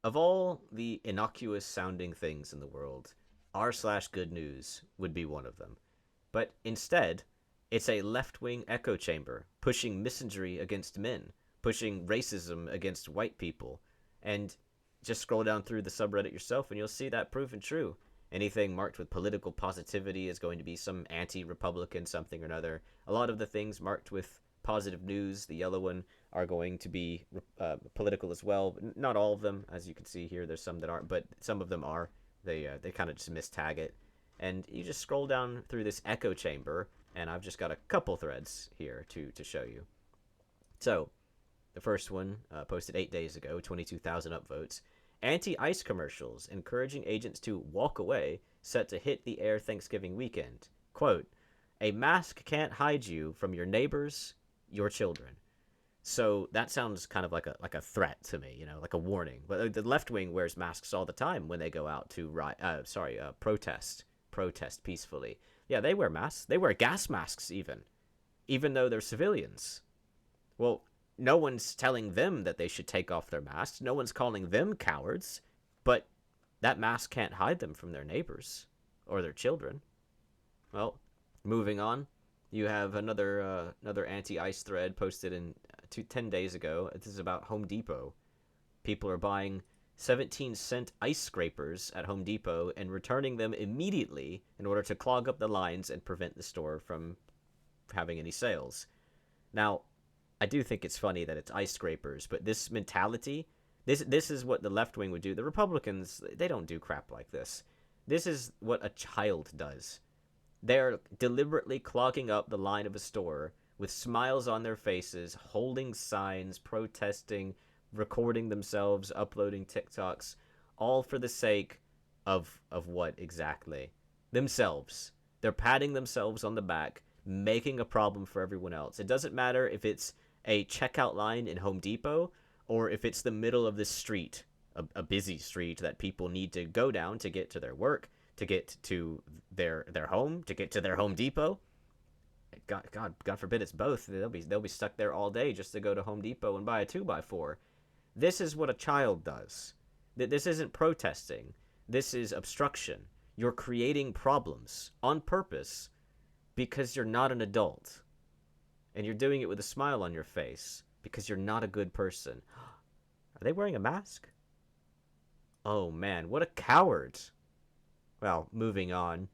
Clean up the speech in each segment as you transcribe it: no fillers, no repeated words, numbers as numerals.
Of all the innocuous sounding things in the world, r slash good news would be one of them. But instead, it's a left wing echo chamber pushing misandry against men, pushing racism against white people. And just scroll down through the subreddit yourself and you'll see that proven true. Anything marked with political positivity is going to be some anti Republican something or another. A lot of the things marked with positive news, the yellow one, are going to be political as well. Not all of them, as you can see here. There's some that aren't, but some of them are. They kind of just mistag it, and you just scroll down through this echo chamber, and I've just got a couple threads here to show you. So the first one posted 8 days ago, 22,000 upvotes. Anti-ice commercials encouraging agents to walk away, set to hit the air Thanksgiving weekend. Quote, a mask can't hide you from your neighbors, your children. So that sounds kind of like a threat to me, like a warning. But the left wing wears masks all the time when they go out to protest peacefully. Yeah, they wear masks. They wear gas masks even though they're civilians. Well, no one's telling them that they should take off their masks. No one's calling them cowards, but that mask can't hide them from their neighbors or their children. Well, moving on, you have another anti-ice thread posted 10 days ago. This is about Home Depot. People are buying 17-cent ice scrapers at Home Depot and returning them immediately in order to clog up the lines and prevent the store from having any sales. Now, I do think it's funny that it's ice scrapers, but this mentality, this is what the left wing would do. The Republicans, they don't do crap like this. This is what a child does. They're deliberately clogging up the line of a store with smiles on their faces, holding signs, protesting, recording themselves, uploading TikToks, all for the sake of what exactly? Themselves. They're patting themselves on the back, making a problem for everyone else. It doesn't matter if it's a checkout line in Home Depot or if it's the middle of this street, a busy street that people need to go down to get to their work, to get to their home, to get to their Home Depot. God forbid it's both. They'll be stuck there all day just to go to Home Depot and buy a 2x4. This is what a child does. This isn't protesting. This is obstruction. You're creating problems on purpose because you're not an adult. And you're doing it with a smile on your face because you're not a good person. Are they wearing a mask? Oh man, what a coward. Well, moving on.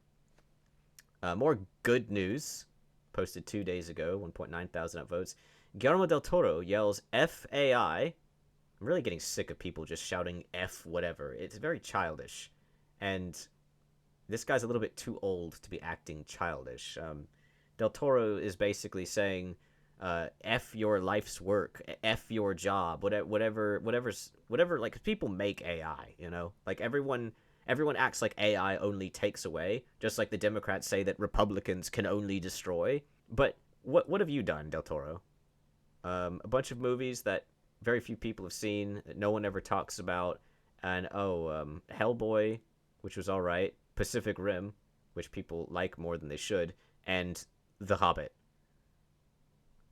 More good news. Posted 2 days ago, 1.9 thousand upvotes. Guillermo del Toro yells FAI. I'm really getting sick of people just shouting F whatever. It's very childish. And this guy's a little bit too old to be acting childish. Del Toro is basically saying, "F your life's work, F your job, whatever." Like people make AI, like everyone acts like AI only takes away, just like the Democrats say that Republicans can only destroy. But what have you done, Del Toro? A bunch of movies that very few people have seen, that no one ever talks about, and Hellboy, which was all right, Pacific Rim, which people like more than they should, and The Hobbit.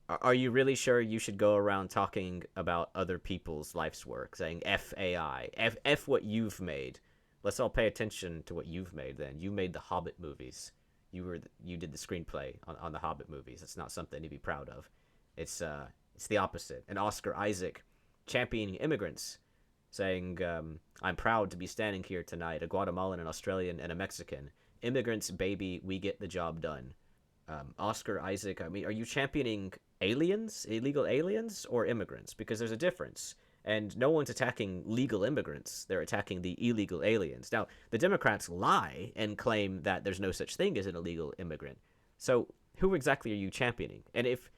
Are you really sure you should go around talking about other people's life's work, saying FAI, F what you've made? Let's all pay attention to what you've made. Then you made the Hobbit movies. You did the screenplay on the Hobbit movies. It's not something to be proud of. It's the opposite. And Oscar Isaac championing immigrants, saying, "I'm proud to be standing here tonight, a Guatemalan, an Australian, and a Mexican. Immigrants, baby, we get the job done." Oscar Isaac, I mean, are you championing aliens, illegal aliens, or immigrants? Because there's a difference. And no one's attacking legal immigrants. They're attacking the illegal aliens. Now, the Democrats lie and claim that there's no such thing as an illegal immigrant. So who exactly are you championing? And if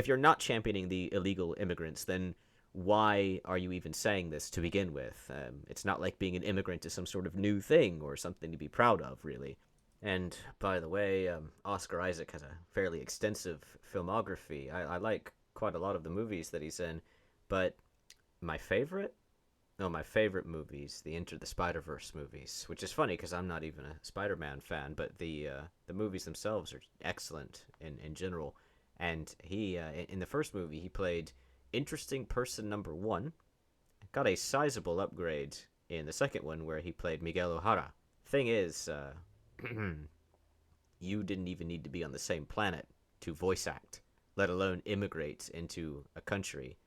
you're not championing the illegal immigrants, then why are you even saying this to begin with? It's not like being an immigrant is some sort of new thing or something to be proud of, really. And by the way, Oscar Isaac has a fairly extensive filmography. I like quite a lot of the movies that he's in, but my favorite? No, my favorite movies, the Into the Spider-Verse movies, which is funny because I'm not even a Spider-Man fan, but the movies themselves are excellent in general. And he in the first movie he played interesting person number one, got a sizable upgrade in the second one where he played Miguel O'Hara. Thing is, you didn't even need to be on the same planet to voice act, let alone immigrate into a country.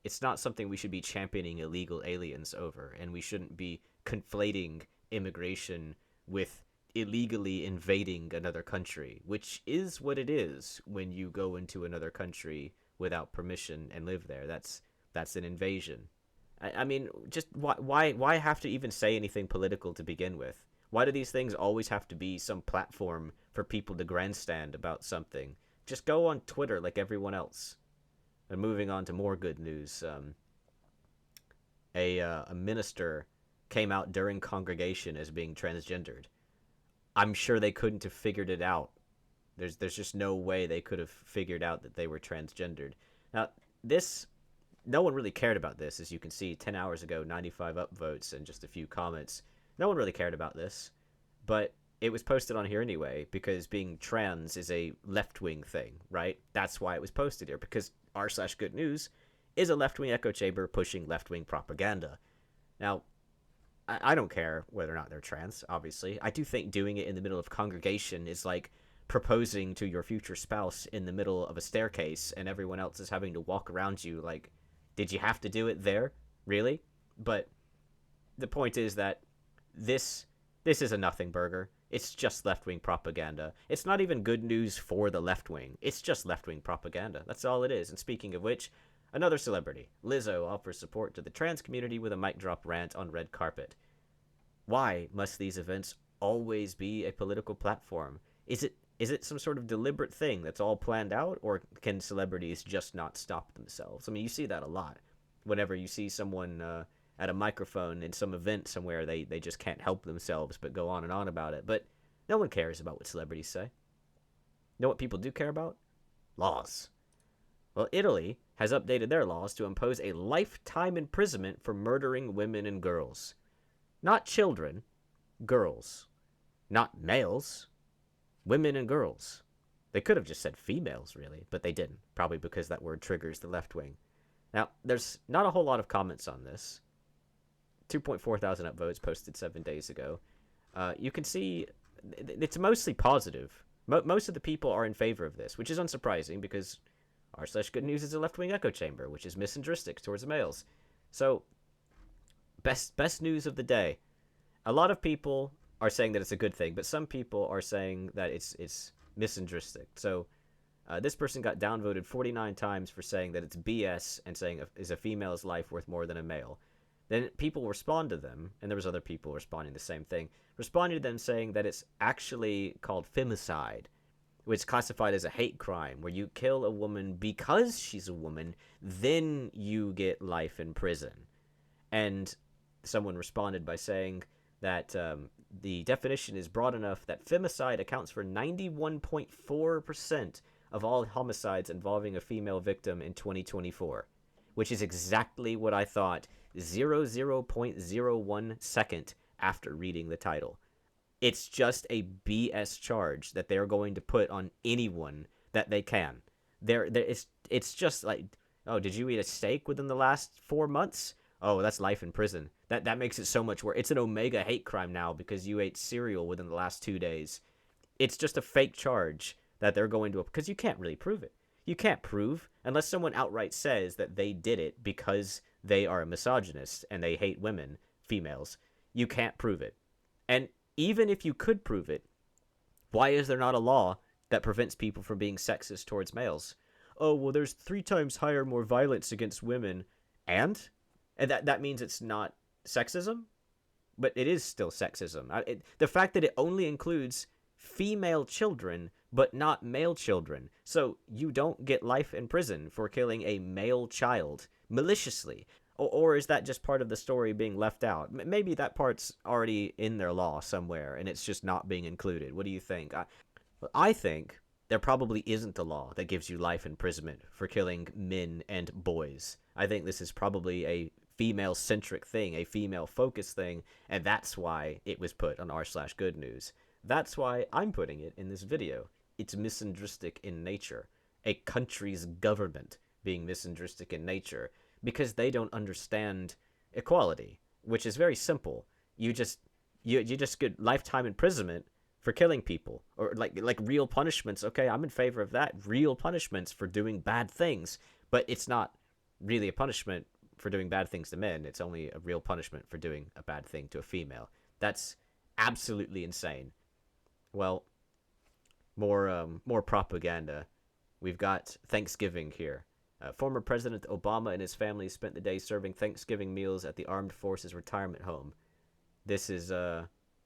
It's not something we should be championing illegal aliens over, and we shouldn't be conflating immigration with illegally invading another country, which is what it is when you go into another country without permission and live there. That's an invasion. I mean, just why have to even say anything political to begin with? Why do these things always have to be some platform for people to grandstand about something? Just go on Twitter like everyone else. And moving on to more good news, a minister came out during congregation as being transgendered. I'm sure they couldn't have figured it out. There's just no way they could have figured out that they were transgendered. Now, this, no one really cared about this, as you can see, 10 hours ago, 95 upvotes and just a few comments. No one really cared about this, but it was posted on here anyway, because being trans is a left-wing thing, right? That's why it was posted here, because r/Goodnews is a left-wing echo chamber pushing left-wing propaganda. Now, I don't care whether or not they're trans, obviously. I do think doing it in the middle of congregation is like proposing to your future spouse in the middle of a staircase and everyone else is having to walk around you. Like, did you have to do it there? Really? But the point is that this is a nothing burger. It's just left-wing propaganda. It's not even good news for the left wing. It's just left-wing propaganda. That's all it is. And speaking of which, another celebrity, Lizzo, offers support to the trans community with a mic drop rant on red carpet. Why must these events always be a political platform? Is it some sort of deliberate thing that's all planned out, or can celebrities just not stop themselves? I mean, you see that a lot. Whenever you see someone at a microphone in some event somewhere, they just can't help themselves but go on and on about it. But no one cares about what celebrities say. You know what people do care about? Laws. Well, Italy has updated their laws to impose a lifetime imprisonment for murdering women and girls. Not children, girls. Not males, women and girls. They could have just said females, really, but they didn't, probably because that word triggers the left wing. Now, there's not a whole lot of comments on this. 2.4 thousand upvotes posted 7 days ago. You can see it's mostly positive. Most of the people are in favor of this, which is unsurprising because r/Goodnews is a left-wing echo chamber, which is misandristic towards males. So, best news of the day. A lot of people are saying that it's a good thing, but some people are saying that it's misandristic. So, this person got downvoted 49 times for saying that it's BS and saying is a female's life worth more than a male. Then people respond to them, and there was other people responding the same thing, responding to them saying that it's actually called femicide, which is classified as a hate crime, where you kill a woman because she's a woman, then you get life in prison. And someone responded by saying that the definition is broad enough that femicide accounts for 91.4% of all homicides involving a female victim in 2024, which is exactly what I thought 0.01 second after reading the title. It's just a BS charge that they're going to put on anyone that they can. It's just like, oh, did you eat a steak within the last 4 months? Oh, that's life in prison. That makes it so much worse. It's an omega hate crime now because you ate cereal within the last 2 days. It's just a fake charge that they're going to, because you can't really prove it. You can't prove, unless someone outright says that they did it because they are a misogynist and they hate women, females. You can't prove it. And even if you could prove it, why is there not a law that prevents people from being sexist towards males? Oh, well, there's 3 times higher, more violence against women. And that means it's not sexism? But it is still sexism. The fact that it only includes female children, but not male children. So you don't get life in prison for killing a male child maliciously. Or is that just part of the story being left out? Maybe that part's already in their law somewhere, and it's just not being included. What do you think? I think there probably isn't a law that gives you life imprisonment for killing men and boys. I think this is probably a female-centric thing, a female-focused thing, and that's why it was put on r/Goodnews. That's why I'm putting it in this video. It's misandristic in nature. A country's government being misandristic in nature, because they don't understand equality, which is very simple. You just you just get lifetime imprisonment for killing people, or like real punishments. Okay, I'm in favor of that. Real punishments for doing bad things, but it's not really a punishment for doing bad things to men. It's only a real punishment for doing a bad thing to a female. That's absolutely insane. Well, more propaganda. We've got Thanksgiving here. Former President Obama and his family spent the day serving Thanksgiving meals at the Armed Forces retirement home. This is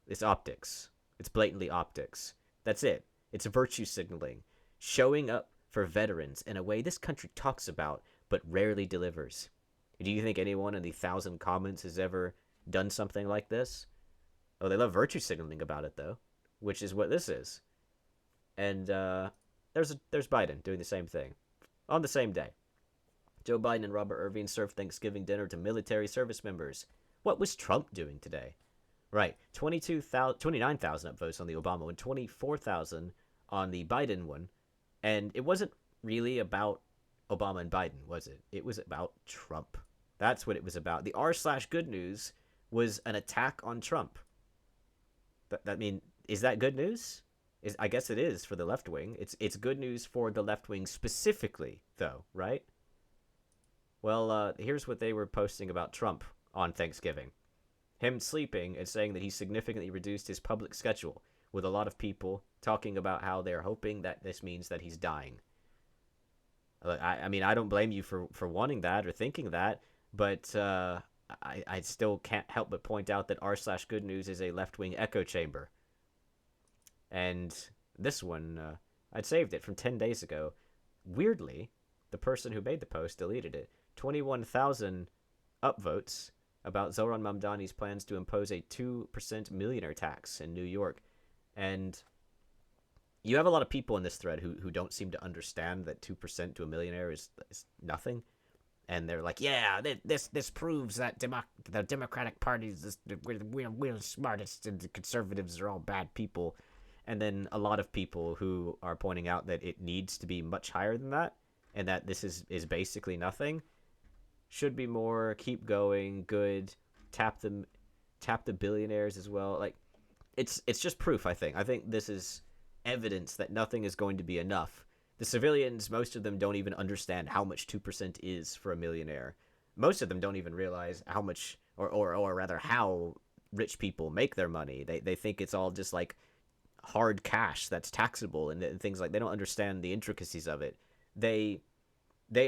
it's optics. It's blatantly optics. That's it. It's virtue signaling, showing up for veterans in a way this country talks about but rarely delivers. Do you think anyone in the 1,000 comments has ever done something like this? Oh, they love virtue signaling about it though, which is what this is. And there's Biden doing the same thing on the same day. Joe Biden and Robert Irving served Thanksgiving dinner to military service members. What was Trump doing today? Right, 29,000 upvotes on the Obama one, 24,000 on the Biden one, and it wasn't really about Obama and Biden, was it? It was about Trump. That's what it was about. The r/good news was an attack on Trump. I mean, is that good news? I guess it is for the left wing. It's good news for the left wing specifically, though, right? Well, here's what they were posting about Trump on Thanksgiving. Him sleeping and saying that he significantly reduced his public schedule, with a lot of people talking about how they're hoping that this means that he's dying. I mean, I don't blame you for wanting that or thinking that, but I still can't help but point out that r/good news is a left-wing echo chamber. And this one, I'd saved it from 10 days ago. Weirdly, the person who made the post deleted it. 21,000 upvotes about Zohran Mamdani's plans to impose a 2% millionaire tax in New York. And you have a lot of people in this thread who don't seem to understand that 2% to a millionaire is nothing. And they're like, yeah, this proves that the Democratic Party is we're the smartest and the conservatives are all bad people. And then a lot of people who are pointing out that it needs to be much higher than that, and that this is basically nothing. Should be more, keep going, good, tap the billionaires as well. Like, it's just proof, I think. I think this is evidence that nothing is going to be enough. The civilians, most of them don't even understand how much 2% is for a millionaire. Most of them don't even realize how much, or rather how rich people make their money. They think it's all just like hard cash that's taxable and things like, they don't understand the intricacies of it. They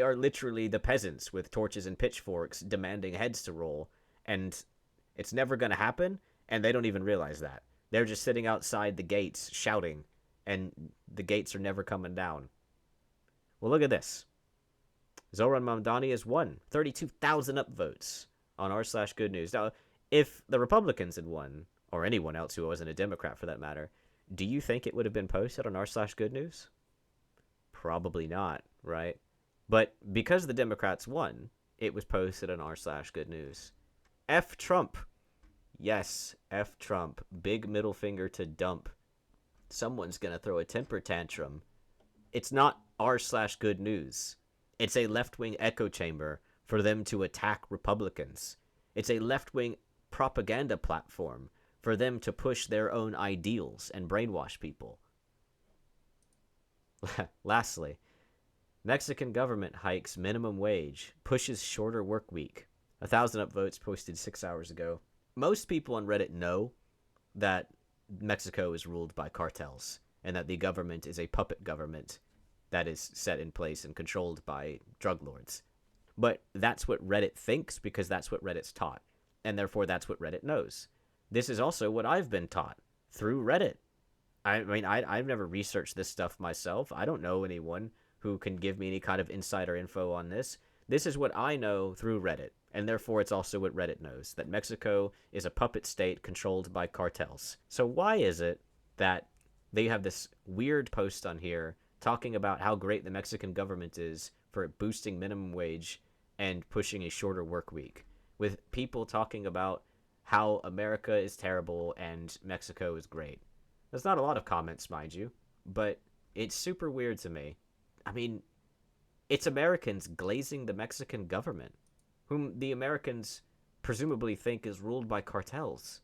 are literally the peasants with torches and pitchforks demanding heads to roll, and it's never going to happen, and they don't even realize that. They're just sitting outside the gates shouting, and the gates are never coming down. Well, look at this. Zohran Mamdani has won 32,000 upvotes on r/good news. Now, if the Republicans had won, or anyone else who wasn't a Democrat for that matter, do you think it would have been posted on r/good news? Probably not, right? But because the Democrats won, it was posted on r/good news. F Trump. Yes, F Trump. Big middle finger to dump. Someone's going to throw a temper tantrum. It's not r/good news. It's a left-wing echo chamber for them to attack Republicans. It's a left-wing propaganda platform for them to push their own ideals and brainwash people. Lastly, Mexican government hikes minimum wage, pushes shorter work week. 1,000 upvotes posted 6 hours ago. Most people on Reddit know that Mexico is ruled by cartels and that the government is a puppet government that is set in place and controlled by drug lords. But that's what Reddit thinks because that's what Reddit's taught, and therefore that's what Reddit knows. This is also what I've been taught through Reddit. I mean, I've never researched this stuff myself. I don't know anyone who can give me any kind of insider info on this. This is what I know through Reddit, and therefore it's also what Reddit knows, that Mexico is a puppet state controlled by cartels. So why is it that they have this weird post on here talking about how great the Mexican government is for boosting minimum wage and pushing a shorter work week, with people talking about how America is terrible and Mexico is great? There's not a lot of comments, mind you, but it's super weird to me. I mean, it's Americans glazing the Mexican government, whom the Americans presumably think is ruled by cartels.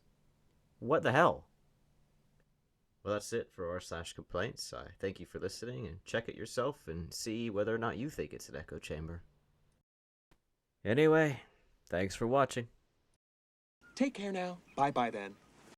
What the hell? Well, that's it for r/complaints. I thank you for listening, and check it yourself and see whether or not you think it's an echo chamber. Anyway, thanks for watching. Take care now. Bye-bye then.